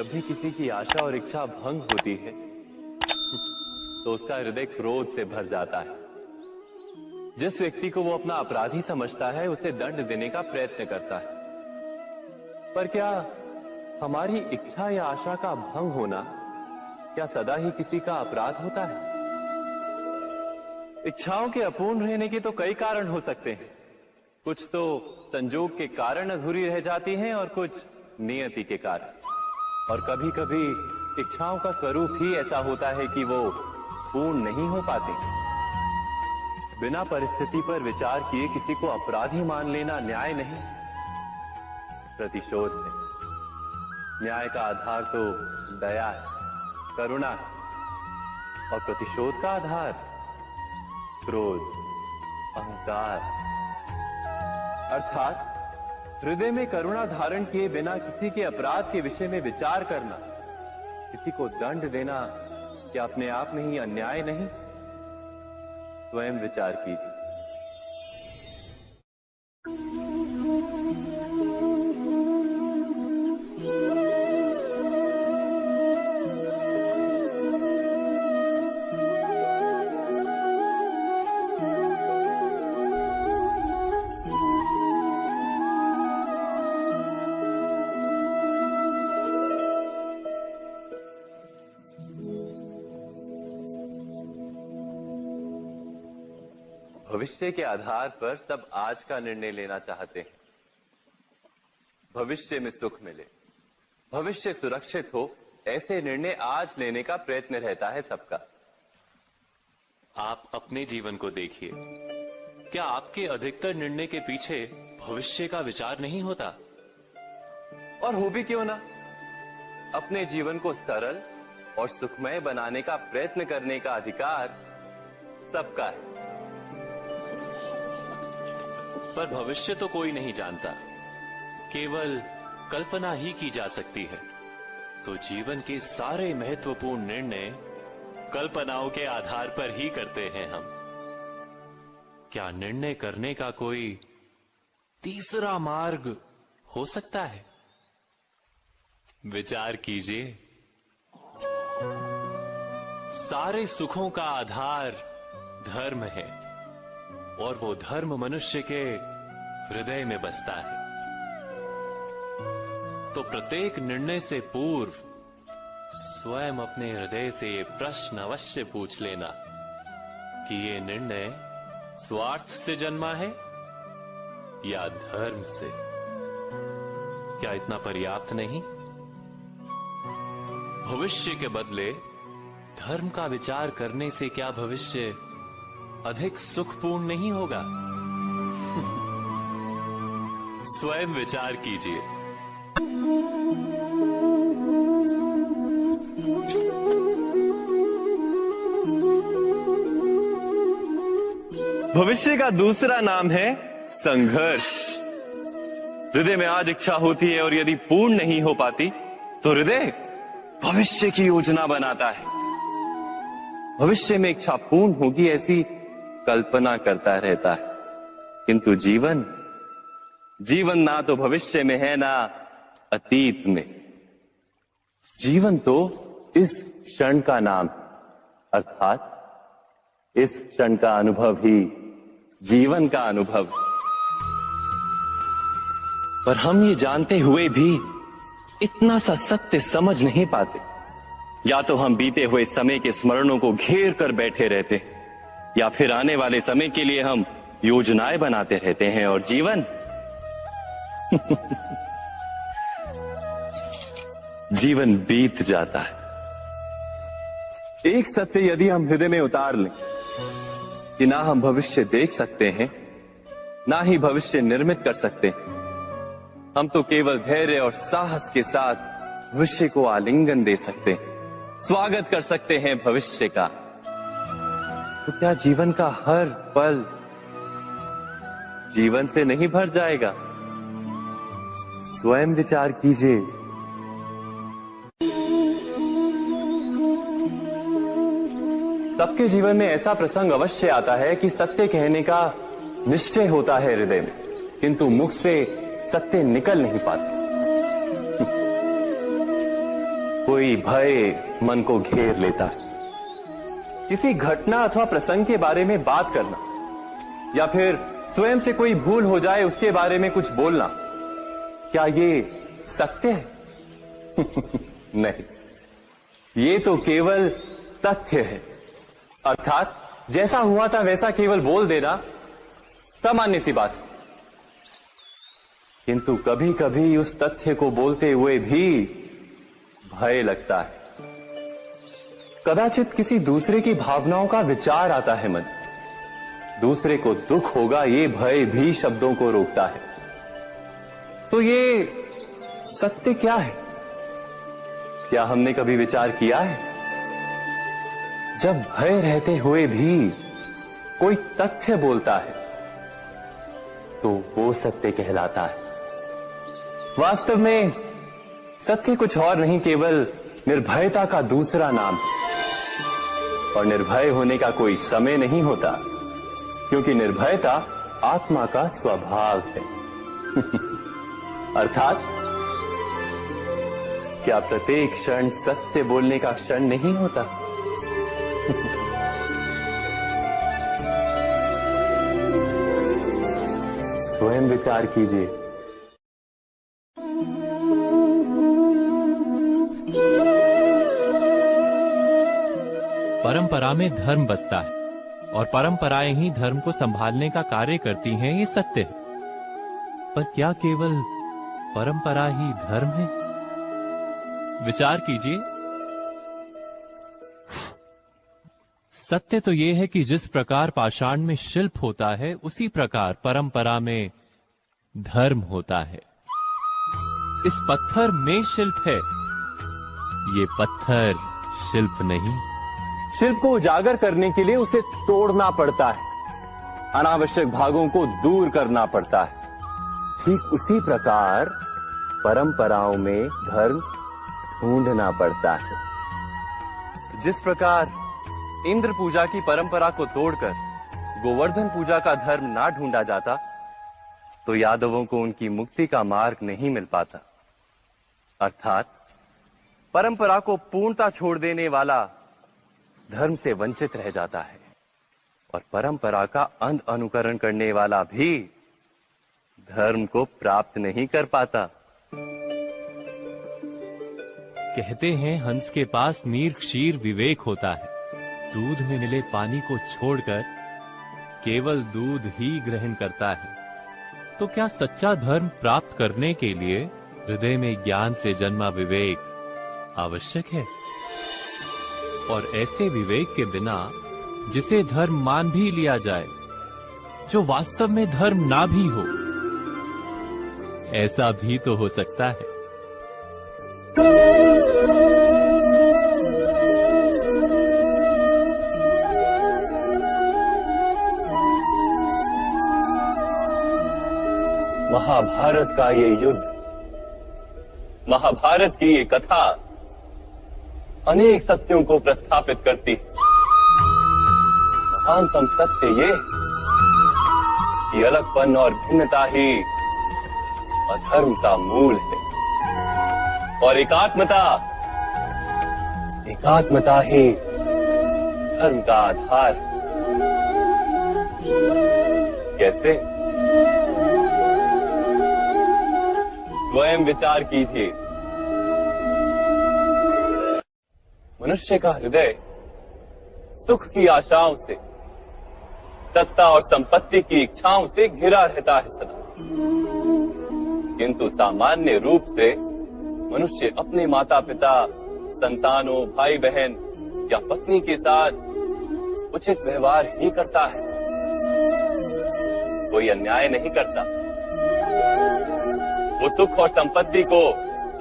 जब भी किसी की आशा और इच्छा भंग होती है तो उसका हृदय क्रोध से भर जाता है। जिस व्यक्ति को वो अपना अपराधी समझता है उसे दंड देने का प्रयत्न करता है। पर क्या हमारी इच्छा या आशा का भंग होना क्या सदा ही किसी का अपराध होता है? इच्छाओं के अपूर्ण रहने के तो कई कारण हो सकते हैं। कुछ तो संजोग के कारण अधूरी रह जाती हैं और कुछ नियति के कारण। और कभी कभी इच्छाओं का स्वरूप ही ऐसा होता है कि वो पूर्ण नहीं हो पाते। बिना परिस्थिति पर विचार किए किसी को अपराधी मान लेना न्याय नहीं, प्रतिशोध है। न्याय का आधार तो दया है, करुणा है, और प्रतिशोध का आधार क्रोध, अहंकार। अर्थात हृदय में करुणा धारण किए बिना किसी के अपराध के विषय में विचार करना, किसी को दंड देना क्या अपने आप में ही अन्याय नहीं? स्वयं विचार कीजिए। भविष्य के आधार पर सब आज का निर्णय लेना चाहते हैं। भविष्य में सुख मिले, भविष्य सुरक्षित हो, ऐसे निर्णय आज लेने का प्रयत्न रहता है सबका। आप अपने जीवन को देखिए, क्या आपके अधिकतर निर्णय के पीछे भविष्य का विचार नहीं होता? और हो भी क्यों ना। अपने जीवन को सरल और सुखमय बनाने का प्रयत्न करने का अधिकार सबका है। पर भविष्य तो कोई नहीं जानता, केवल कल्पना ही की जा सकती है। तो जीवन के सारे महत्वपूर्ण निर्णय कल्पनाओं के आधार पर ही करते हैं हम। क्या निर्णय करने का कोई तीसरा मार्ग हो सकता है? विचार कीजिए। सारे सुखों का आधार धर्म है और वो धर्म मनुष्य के हृदय में बसता है। तो प्रत्येक निर्णय से पूर्व स्वयं अपने हृदय से ये प्रश्न अवश्य पूछ लेना कि ये निर्णय स्वार्थ से जन्मा है या धर्म से। क्या इतना पर्याप्त नहीं? भविष्य के बदले धर्म का विचार करने से क्या भविष्य अधिक सुखपूर्ण नहीं होगा? स्वयं विचार कीजिए। भविष्य का दूसरा नाम है संघर्ष। हृदय में आज इच्छा होती है और यदि पूर्ण नहीं हो पाती तो हृदय भविष्य की योजना बनाता है। भविष्य में इच्छा पूर्ण होगी ऐसी कल्पना करता रहता है। किंतु जीवन ना तो भविष्य में है ना अतीत में। जीवन तो इस क्षण का नाम, अर्थात इस क्षण का अनुभव ही जीवन का अनुभव। पर हम ये जानते हुए भी इतना सा सत्य समझ नहीं पाते। या तो हम बीते हुए समय के स्मरणों को घेर कर बैठे रहते हैं या फिर आने वाले समय के लिए हम योजनाएं बनाते रहते हैं। और जीवन जीवन बीत जाता है। एक सत्य यदि हम हृदय में उतार लें कि ना हम भविष्य देख सकते हैं ना ही भविष्य निर्मित कर सकते हैं, हम तो केवल धैर्य और साहस के साथ भविष्य को आलिंगन दे सकते हैं, स्वागत कर सकते हैं भविष्य का। तो क्या जीवन का हर पल जीवन से नहीं भर जाएगा? स्वयं विचार कीजिए। सबके जीवन में ऐसा प्रसंग अवश्य आता है कि सत्य कहने का निश्चय होता है हृदय में, किंतु मुख से सत्य निकल नहीं पाते। कोई भय मन को घेर लेता है। किसी घटना अथवा प्रसंग के बारे में बात करना या फिर स्वयं से कोई भूल हो जाए उसके बारे में कुछ बोलना, क्या ये सत्य है? नहीं, ये तो केवल तथ्य है। अर्थात जैसा हुआ था वैसा केवल बोल देना सामान्य सी बात है। किंतु कभी कभी उस तथ्य को बोलते हुए भी भय लगता है। कदाचित किसी दूसरे की भावनाओं का विचार आता है मन, दूसरे को दुख होगा ये भय भी शब्दों को रोकता है। तो ये सत्य क्या है? क्या हमने कभी विचार किया है? जब भय रहते हुए भी कोई तथ्य बोलता है तो वो सत्य कहलाता है। वास्तव में सत्य कुछ और नहीं, केवल निर्भयता का दूसरा नाम है। और निर्भय होने का कोई समय नहीं होता, क्योंकि निर्भयता आत्मा का स्वभाव है। अर्थात क्या प्रत्येक क्षण सत्य बोलने का क्षण नहीं होता? स्वयं विचार कीजिए। परंपरा में धर्म बसता है और परंपराएं ही धर्म को संभालने का कार्य करती हैं, ये सत्य है। पर क्या केवल परंपरा ही धर्म है? विचार कीजिए। सत्य तो यह है कि जिस प्रकार पाषाण में शिल्प होता है उसी प्रकार परंपरा में धर्म होता है। इस पत्थर में शिल्प है, ये पत्थर शिल्प नहीं। शिल्प को उजागर करने के लिए उसे तोड़ना पड़ता है, अनावश्यक भागों को दूर करना पड़ता है। ठीक उसी प्रकार परंपराओं में धर्म ढूंढना पड़ता है। जिस प्रकार इंद्र पूजा की परंपरा को तोड़कर गोवर्धन पूजा का धर्म ना ढूंढा जाता, तो यादवों को उनकी मुक्ति का मार्ग नहीं मिल पाता। अर्थात परंपरा को पूर्णता छोड़ देने वाला धर्म से वंचित रह जाता है, और परंपरा का अंध अनुकरण करने वाला भी धर्म को प्राप्त नहीं कर पाता। कहते हैं हंस के पास नीर क्षीर विवेक होता है। दूध में मिले पानी को छोड़कर केवल दूध ही ग्रहण करता है। तो क्या सच्चा धर्म प्राप्त करने के लिए हृदय में ज्ञान से जन्मा विवेक आवश्यक है? और ऐसे विवेक के बिना जिसे धर्म मान भी लिया जाए, जो वास्तव में धर्म ना भी हो, ऐसा भी तो हो सकता है। महाभारत का ये युद्ध, महाभारत की ये कथा अनेक सत्यों को प्रस्थापित करती है। महानतम सत्य ये कि अलगपन और भिन्नता ही अधर्म का मूल है, और एकात्मता ही धर्म का आधार है। कैसे? स्वयं विचार कीजिए। मनुष्य का हृदय सुख की आशाओं से, सत्ता और संपत्ति की इच्छाओं से घिरा रहता है सदा। किंतु सामान्य रूप से मनुष्य अपने माता पिता, संतानों, भाई बहन या पत्नी के साथ उचित व्यवहार ही करता है, कोई अन्याय नहीं करता। वो सुख और संपत्ति को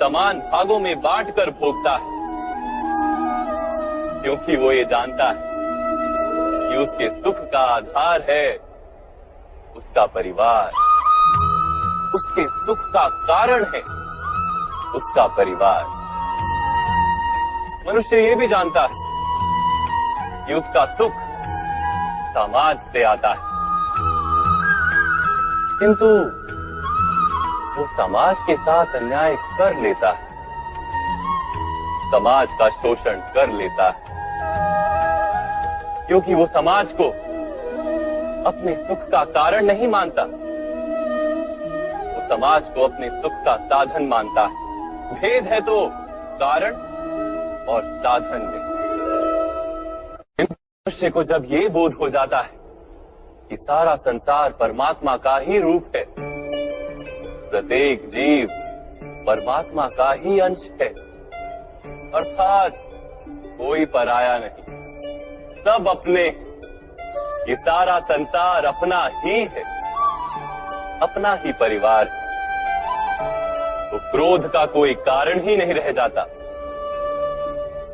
समान भागों में बांटकर भोगता है, क्योंकि वो ये जानता है कि उसके सुख का आधार है उसका परिवार, उसके सुख का कारण है उसका परिवार। मनुष्य ये भी जानता है कि उसका सुख समाज से आता है, किंतु वो समाज के साथ अन्याय कर लेता है, समाज का शोषण कर लेता है, क्योंकि वो समाज को अपने सुख का कारण नहीं मानता, वो समाज को अपने सुख का साधन मानता है। भेद है तो कारण और साधन में। मनुष्य को जब ये बोध हो जाता है कि सारा संसार परमात्मा का ही रूप है, प्रत्येक जीव परमात्मा का ही अंश है, अर्थात कोई पराया नहीं, सब अपने, ये सारा संसार अपना ही है, अपना ही परिवार है, तो क्रोध का कोई कारण ही नहीं रह जाता।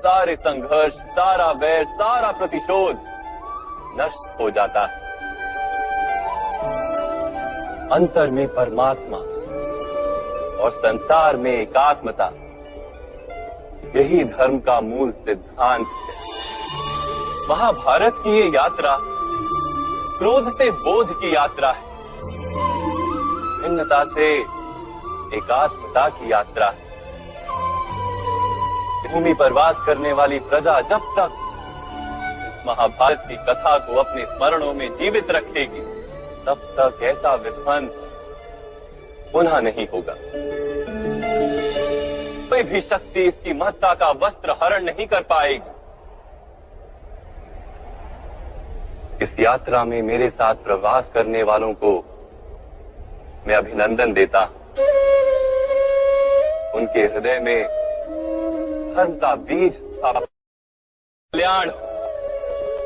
सारे संघर्ष, सारा वैर, सारा प्रतिशोध नष्ट हो जाता है। अंतर में परमात्मा और संसार में एकात्मता, यही धर्म का मूल सिद्धांत है। महाभारत की ये यात्रा क्रोध से बोध की यात्रा है, भिन्नता से एकात्मता की यात्रा है। भूमि पर वास करने वाली प्रजा जब तक इस महाभारत की कथा को अपने स्मरणों में जीवित रखेगी, तब तक ऐसा विध्वंस पुनः नहीं होगा। कोई भी शक्ति इसकी महत्ता का वस्त्र हरण नहीं कर पाएगी। इस यात्रा में मेरे साथ प्रवास करने वालों को मैं अभिनंदन देता हूं। उनके हृदय में धर्म का बीज स्थापित, कल्याण,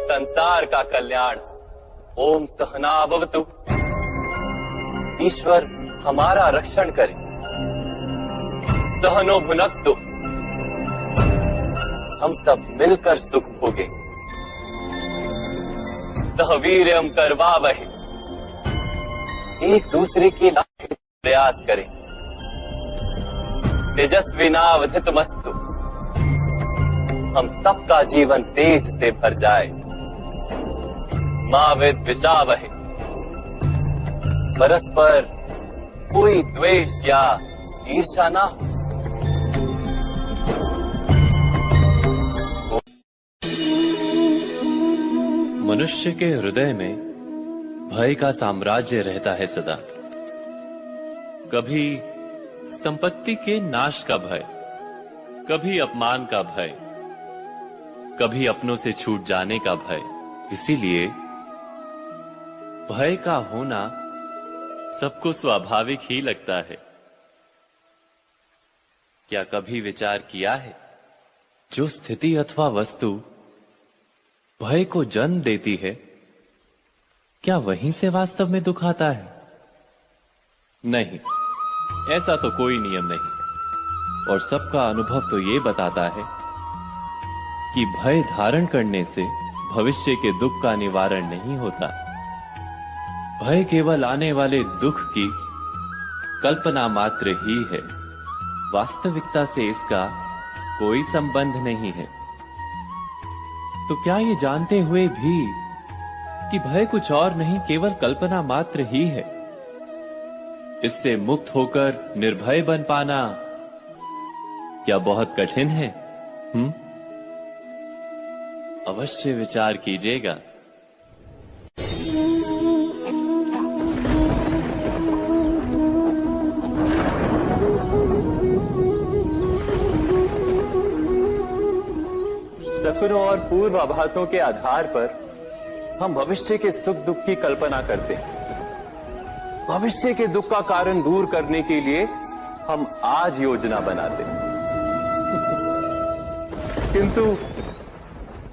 संसार का कल्याण। ओम सहना भवतु। ईश्वर हमारा रक्षण करे। सहनो भुनक्तु। हम सब मिलकर सुख भोगे। सहवीर्यम करवावहे। एक दूसरे के लिए प्रयास करें। तेजस्विनावधितमस्तु। हम सबका जीवन तेज से भर जाए। मां विद्विषावहे। परस्पर कोई द्वेष या ईर्ष्या ना हो। मनुष्य के हृदय में भय का साम्राज्य रहता है सदा। कभी संपत्ति के नाश का भय, कभी अपमान का भय, कभी अपनों से छूट जाने का भय। इसीलिए भय का होना सबको स्वाभाविक ही लगता है। क्या कभी विचार किया है, जो स्थिति अथवा वस्तु भय को जन्म देती है, क्या वहीं से वास्तव में दुख आता है? नहीं, ऐसा तो कोई नियम नहीं। और सबका अनुभव तो ये बताता है कि भय धारण करने से भविष्य के दुख का निवारण नहीं होता। भय केवल आने वाले दुख की कल्पना मात्र ही है। वास्तविकता से इसका कोई संबंध नहीं है। तो क्या ये जानते हुए भी कि भय कुछ और नहीं, केवल कल्पना मात्र ही है, इससे मुक्त होकर निर्भय बन पाना क्या बहुत कठिन है? अवश्य विचार कीजिएगा। सपनों और पूर्वाभासों के आधार पर हम भविष्य के सुख दुख की कल्पना करते हैं। भविष्य के दुख का कारण दूर करने के लिए हम आज योजना बनाते हैं। किंतु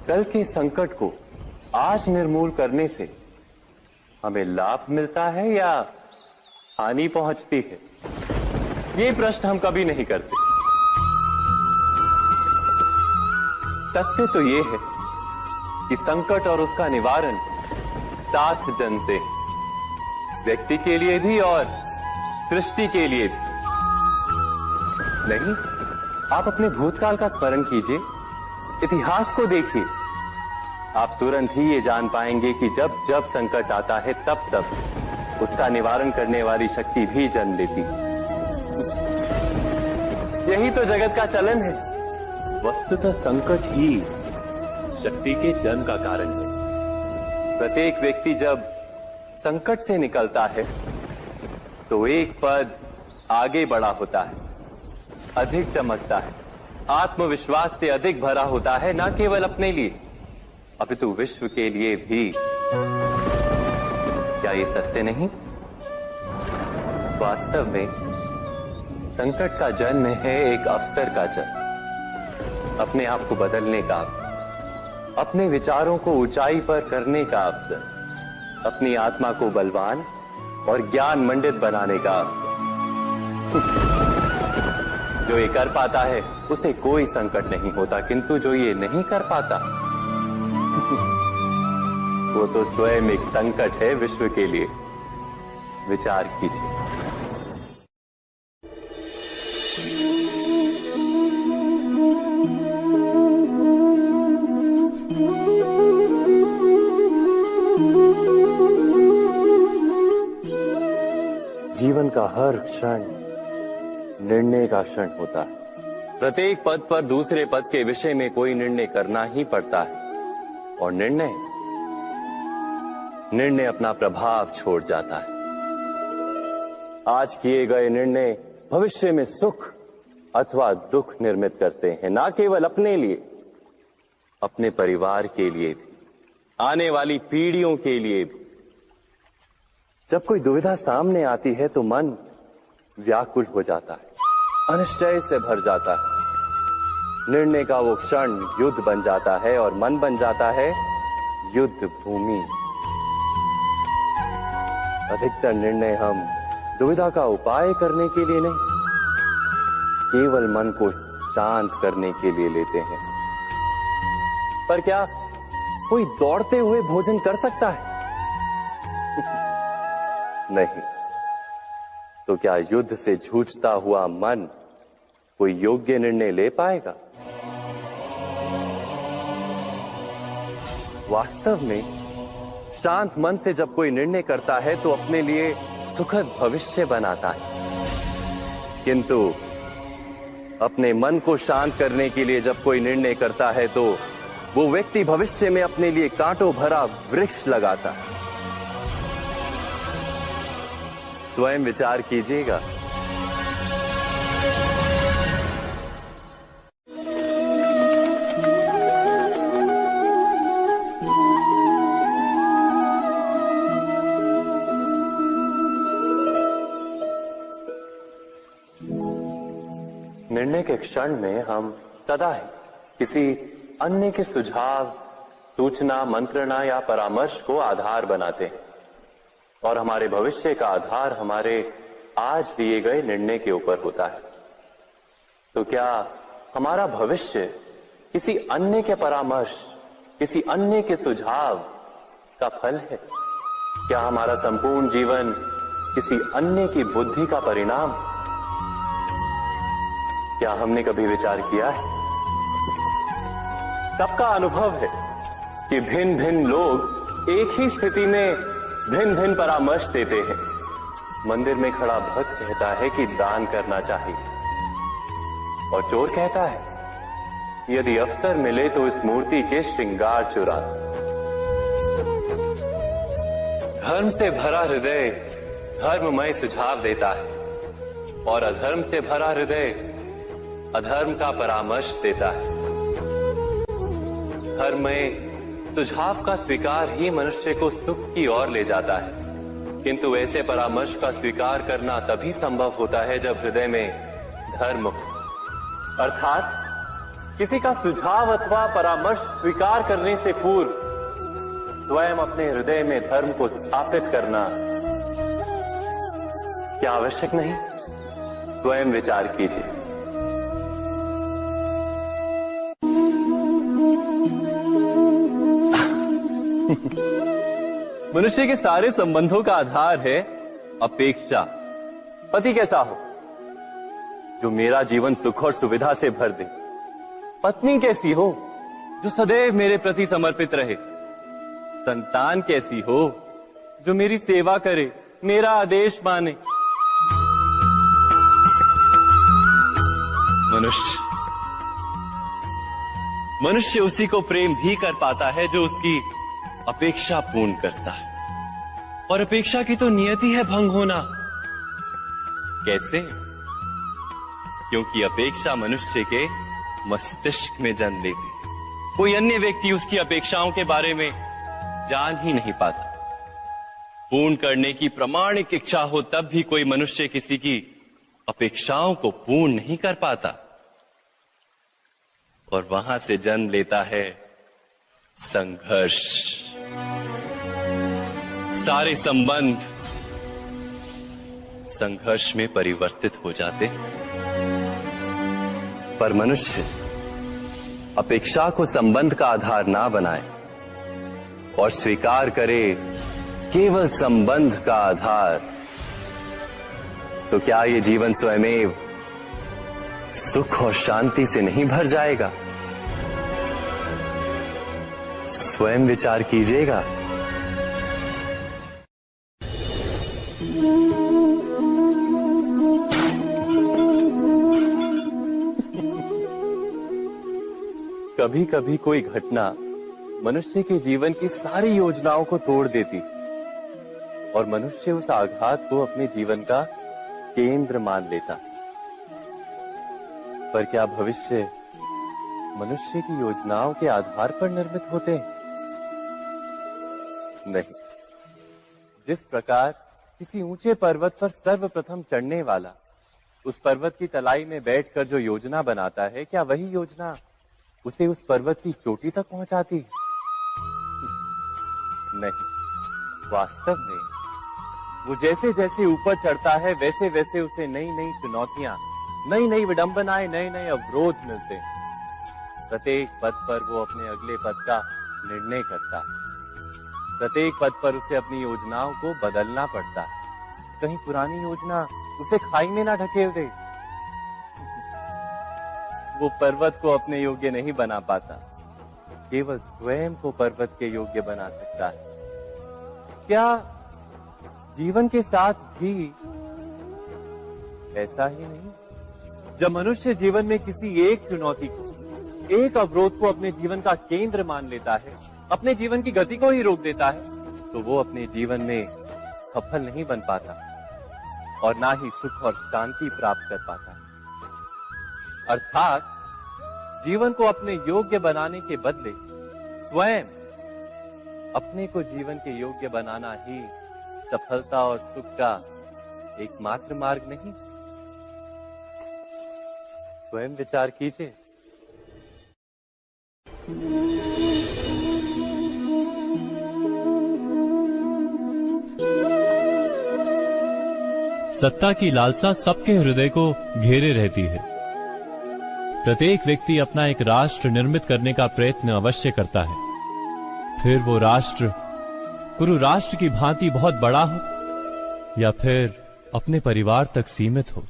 कल के संकट को आज निर्मूल करने से हमें लाभ मिलता है या हानि पहुंचती है, ये प्रश्न हम कभी नहीं करते। सत्य तो ये है कि संकट और उसका निवारण साथ जन से, व्यक्ति के लिए भी और सृष्टि के लिए भी। नहीं, आप अपने भूतकाल का स्मरण कीजिए, इतिहास को देखिए। आप तुरंत ही ये जान पाएंगे कि जब जब संकट आता है, तब तब उसका निवारण करने वाली शक्ति भी जन्म लेती है। यही तो जगत का चलन है। वस्तुतः संकट ही शक्ति के जन्म का कारण है। प्रत्येक व्यक्ति जब संकट से निकलता है तो एक पद आगे बढ़ा होता है, अधिक चमकता है, आत्मविश्वास से अधिक भरा होता है, न केवल अपने लिए अपितु विश्व के लिए भी। क्या ये सत्य नहीं? वास्तव में संकट का जन्म है एक अवसर का जन्म, अपने आप को बदलने का अवसर, अपने विचारों को ऊंचाई पर करने का अवसर, अपनी आत्मा को बलवान और ज्ञान मंडित बनाने का अवसर। जो ये कर पाता है उसे कोई संकट नहीं होता, किंतु जो ये नहीं कर पाता वो तो स्वयं एक संकट है विश्व के लिए। विचार कीजिए। जीवन का हर क्षण निर्णय का क्षण होता है। प्रत्येक पद पर दूसरे पद के विषय में कोई निर्णय करना ही पड़ता है, और निर्णय अपना प्रभाव छोड़ जाता है। आज किए गए निर्णय भविष्य में सुख अथवा दुख निर्मित करते हैं, ना केवल अपने लिए, अपने परिवार के लिए भी, आने वाली पीढ़ियों के लिए भी। जब कोई दुविधा सामने आती है तो मन व्याकुल हो जाता है, अनिश्चय से भर जाता है। निर्णय का वो क्षण युद्ध बन जाता है और मन बन जाता है युद्ध भूमि। अधिकतर निर्णय हम दुविधा का उपाय करने के लिए नहीं, केवल मन को शांत करने के लिए लेते हैं। पर क्या कोई दौड़ते हुए भोजन कर सकता है? नहीं। तो क्या युद्ध से जूझता हुआ मन कोई योग्य निर्णय ले पाएगा? वास्तव में शांत मन से जब कोई निर्णय करता है तो अपने लिए सुखद भविष्य बनाता है, किंतु अपने मन को शांत करने के लिए जब कोई निर्णय करता है तो वो व्यक्ति भविष्य में अपने लिए कांटों भरा वृक्ष लगाता है। स्वयं विचार कीजिएगा। निर्णय के क्षण में हम सदा ही किसी अन्य के सुझाव, सूचना, मंत्रणा या परामर्श को आधार बनाते हैं, और हमारे भविष्य का आधार हमारे आज लिए गए निर्णय के ऊपर होता है। तो क्या हमारा भविष्य किसी अन्य के परामर्श, किसी अन्य के सुझाव का फल है? क्या हमारा संपूर्ण जीवन किसी अन्य की बुद्धि का परिणाम? क्या हमने कभी विचार किया है? सबका अनुभव है कि भिन्न भिन्न लोग एक ही स्थिति में भिन्न भिन्न परामर्श देते हैं। मंदिर में खड़ा भक्त कहता है कि दान करना चाहिए, और चोर कहता है यदि अवसर मिले तो इस मूर्ति के श्रृंगार चुरा। धर्म से भरा हृदय धर्ममय सुझाव देता है, और अधर्म से भरा हृदय अधर्म का परामर्श देता है। धर्ममय सुझाव का स्वीकार ही मनुष्य को सुख की ओर ले जाता है, किंतु ऐसे परामर्श का स्वीकार करना तभी संभव होता है जब हृदय में धर्म हो। अर्थात किसी का सुझाव अथवा परामर्श स्वीकार करने से पूर्व स्वयं अपने हृदय में धर्म को स्थापित करना क्या आवश्यक नहीं? स्वयं विचार कीजिए। मनुष्य के सारे संबंधों का आधार है अपेक्षा। पति कैसा हो जो मेरा जीवन सुख और सुविधा से भर दे? पत्नी कैसी हो जो सदैव मेरे प्रति समर्पित रहे? संतान कैसी हो जो मेरी सेवा करे, मेरा आदेश माने? मनुष्य उसी को प्रेम भी कर पाता है जो उसकी अपेक्षा पूर्ण करता है। और अपेक्षा की तो नियति है भंग होना। कैसे? क्योंकि अपेक्षा मनुष्य के मस्तिष्क में जन्म लेती है। कोई अन्य व्यक्ति उसकी अपेक्षाओं के बारे में जान ही नहीं पाता। पूर्ण करने की प्रामाणिक इच्छा हो तब भी कोई मनुष्य किसी की अपेक्षाओं को पूर्ण नहीं कर पाता। और वहां से जन्म लेता है संघर्ष। सारे संबंध संघर्ष में परिवर्तित हो जाते हैं। पर मनुष्य अपेक्षा को संबंध का आधार ना बनाए और स्वीकार करे केवल संबंध का आधार, तो क्या ये जीवन स्वयमेव सुख और शांति से नहीं भर जाएगा? स्वयं विचार कीजिएगा। कभी कभी कोई घटना मनुष्य के जीवन की सारी योजनाओं को तोड़ देती और मनुष्य उस आघात को अपने जीवन का केंद्र मान लेता। पर क्या भविष्य मनुष्य की योजनाओं के आधार पर निर्मित होते हैं? नहीं। जिस प्रकार किसी ऊंचे पर्वत पर सर्वप्रथम चढ़ने वाला उस पर्वत की तलाई में बैठकर जो योजना बनाता है, क्या वही योजना उसे उस पर्वत की चोटी तक पहुंचाती है? नहीं। वास्तव में वो जैसे जैसे ऊपर चढ़ता है वैसे वैसे उसे नई नई चुनौतियां, नई नई विडंबनाएं, नए नए अवरोध मिलते हैं। प्रत्येक पद पर वो अपने अगले पद का निर्णय करता है। प्रत्येक पद पर उसे अपनी योजनाओं को बदलना पड़ता है। कहीं पुरानी योजना उसे खाई में ना ढकेल दे। वो पर्वत को अपने योग्य नहीं बना पाता, केवल स्वयं को पर्वत के योग्य बना सकता है। क्या जीवन के साथ भी ऐसा ही नहीं? जब मनुष्य जीवन में किसी एक चुनौती को, एक अवरोध को अपने जीवन का केंद्र मान लेता है, अपने जीवन की गति को ही रोक देता है, तो वो अपने जीवन में सफल नहीं बन पाता और ना ही सुख और शांति प्राप्त कर पाता। अर्थात जीवन को अपने योग्य बनाने के बदले स्वयं अपने को जीवन के योग्य बनाना ही सफलता और सुख का एकमात्र मार्ग नहीं। स्वयं विचार कीजिए। सत्ता की लालसा सबके हृदय को घेरे रहती है। प्रत्येक व्यक्ति अपना एक राष्ट्र निर्मित करने का प्रयत्न अवश्य करता है। फिर वो राष्ट्र कुरु राष्ट्र की भांति बहुत बड़ा हो या फिर अपने परिवार तक सीमित हो,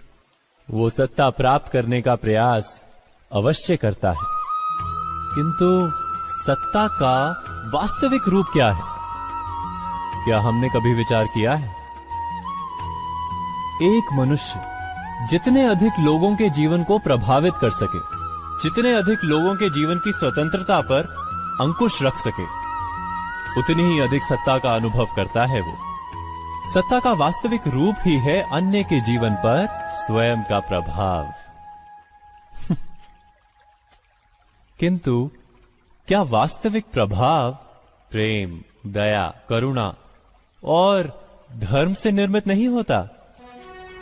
वो सत्ता प्राप्त करने का प्रयास अवश्य करता है। किंतु सत्ता का वास्तविक रूप क्या है? क्या हमने कभी विचार किया है? एक मनुष्य जितने अधिक लोगों के जीवन को प्रभावित कर सके, जितने अधिक लोगों के जीवन की स्वतंत्रता पर अंकुश रख सके, उतनी ही अधिक सत्ता का अनुभव करता है वो। सत्ता का वास्तविक रूप ही है अन्य के जीवन पर स्वयं का प्रभाव। किंतु क्या वास्तविक प्रभाव प्रेम, दया, करुणा और धर्म से निर्मित नहीं होता?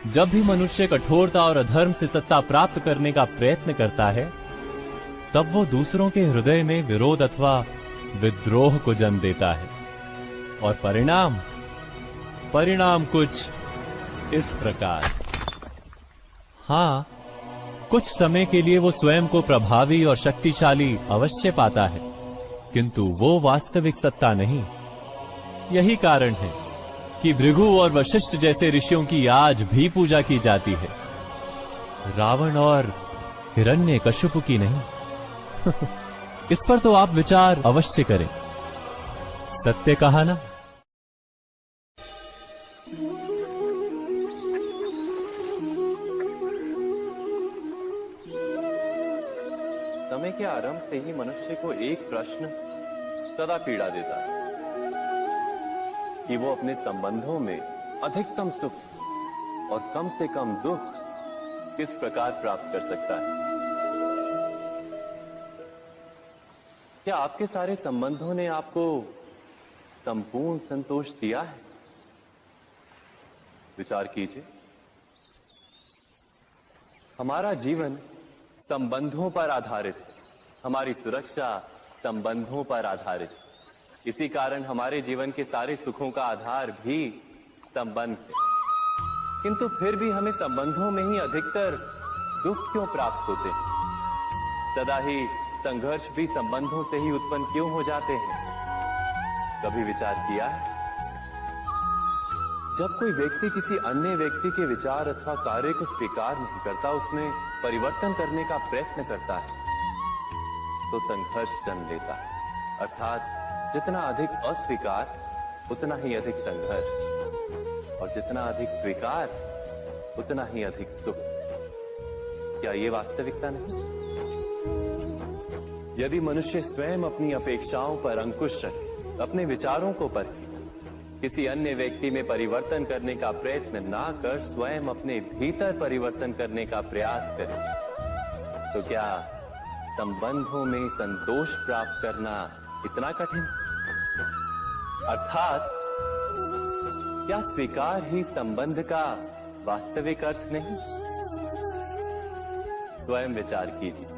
जब भी मनुष्य कठोरता और अधर्म से सत्ता प्राप्त करने का प्रयत्न करता है, तब वो दूसरों के हृदय में विरोध अथवा विद्रोह को जन्म देता है। और परिणाम कुछ इस प्रकार। हां, कुछ समय के लिए वो स्वयं को प्रभावी और शक्तिशाली अवश्य पाता है, किंतु वो वास्तविक सत्ता नहीं। यही कारण है कि भृगु और वशिष्ठ जैसे ऋषियों की आज भी पूजा की जाती है, रावण और हिरण्यकशिपु की नहीं। इस पर तो आप विचार अवश्य करें। सत्य कहा ना? समय के आरंभ से ही मनुष्य को एक प्रश्न सदा पीड़ा देता है कि वो अपने संबंधों में अधिकतम सुख और कम से कम दुख किस प्रकार प्राप्त कर सकता है। क्या आपके सारे संबंधों ने आपको संपूर्ण संतोष दिया है? विचार कीजिए। हमारा जीवन संबंधों पर आधारित है, हमारी सुरक्षा संबंधों पर आधारित है। इसी कारण हमारे जीवन के सारे सुखों का आधार भी संबंध है। किंतु फिर भी हमें संबंधों में ही अधिकतर दुख क्यों प्राप्त होते हैं? सदा ही संघर्ष भी संबंधों से ही उत्पन्न क्यों हो जाते हैं? कभी विचार किया है? जब कोई व्यक्ति किसी अन्य व्यक्ति के विचार अथवा कार्य को स्वीकार नहीं करता, उसमें परिवर्तन करने का प्रयत्न करता है, तो संघर्ष जन्म लेता है। अर्थात जितना अधिक अस्वीकार उतना ही अधिक संघर्ष, और जितना अधिक स्वीकार उतना ही अधिक सुख। क्या ये वास्तविकता नहीं? यदि मनुष्य स्वयं अपनी अपेक्षाओं पर अंकुश रखे, अपने विचारों को परखे, किसी अन्य व्यक्ति में परिवर्तन करने का प्रयत्न ना कर स्वयं अपने भीतर परिवर्तन करने का प्रयास करे, तो क्या संबंधों में संतोष प्राप्त करना इतना कठिन? अर्थात क्या स्वीकार ही संबंध का वास्तविक अर्थ नहीं? स्वयं विचार कीजिए।